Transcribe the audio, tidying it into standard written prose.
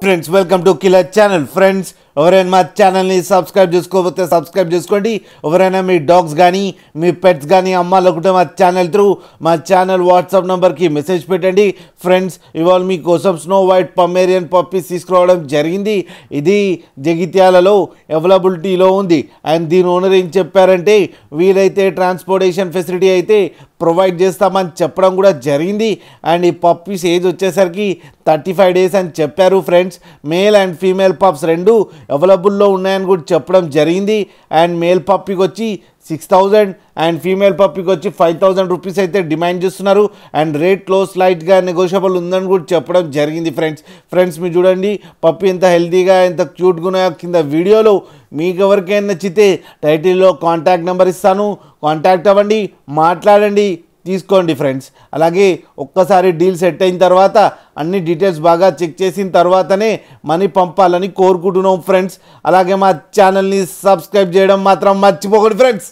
Friends welcome to killer channel. Friends ఎవరైనా మా ఛానల్ని సబ్స్క్రైబ్ చేసుకోకపోతే సబ్స్క్రైబ్ చేసుకోండి. ఎవరైనా మీ డాగ్స్ కానీ మీ పెట్స్ కానీ అమ్మాలనుకుంటే మా ఛానల్ త్రూ మా ఛానల్ వాట్సాప్ నెంబర్కి మెసేజ్ పెట్టండి. ఫ్రెండ్స్ ఇవాళ మీకోసం స్నో వైట్ పమేరియన్ పప్పీస్ తీసుకురావడం జరిగింది. ఇది జగిత్యాలలో అవైలబిలిటీలో ఉంది. అండ్ దీని ఓనర్ ఏం చెప్పారంటే వీలైతే ట్రాన్స్పోర్టేషన్ ఫెసిలిటీ అయితే ప్రొవైడ్ చేస్తామని చెప్పడం కూడా జరిగింది. అండ్ ఈ పప్పీస్ ఏజ్ వచ్చేసరికి 35 డేస్ అని చెప్పారు. Friends male and female pups రెండు అవైలబుల్లో ఉన్నాయని కూడా చెప్పడం జరిగింది. అండ్ మేల్ పప్పీకి వచ్చి 6,000 అండ్ ఫీమేల్ పప్పీకి వచ్చి 5,000 రూపీస్ అయితే డిమాండ్ చేస్తున్నారు. అండ్ రేట్లో స్లైట్గా నెగోషియబుల్ ఉందని కూడా చెప్పడం జరిగింది. ఫ్రెండ్స్ మీరు చూడండి పప్పీ ఎంత హెల్తీగా ఎంత క్యూట్గా ఉన్నాయో కింద వీడియోలో. మీకు ఎవరికైనా నచ్చితే టైటిల్లో కాంటాక్ట్ నెంబర్ ఇస్తాను, కాంటాక్ట్ అవ్వండి, మాట్లాడండి, తీసుకోండి. ఫ్రెండ్స్ అలాగే ఒక్కసారి డీల్ సెట్ అయిన తర్వాత అన్ని డీటెయిల్స్ బాగా చెక్ చేసిన తర్వాతనే మనీ పంపాలని కోరుకుంటున్నాం. ఫ్రెండ్స్ అలాగే మా ఛానల్ని సబ్స్క్రైబ్ చేయడం మాత్రం మర్చిపోకండి. ఫ్రెండ్స్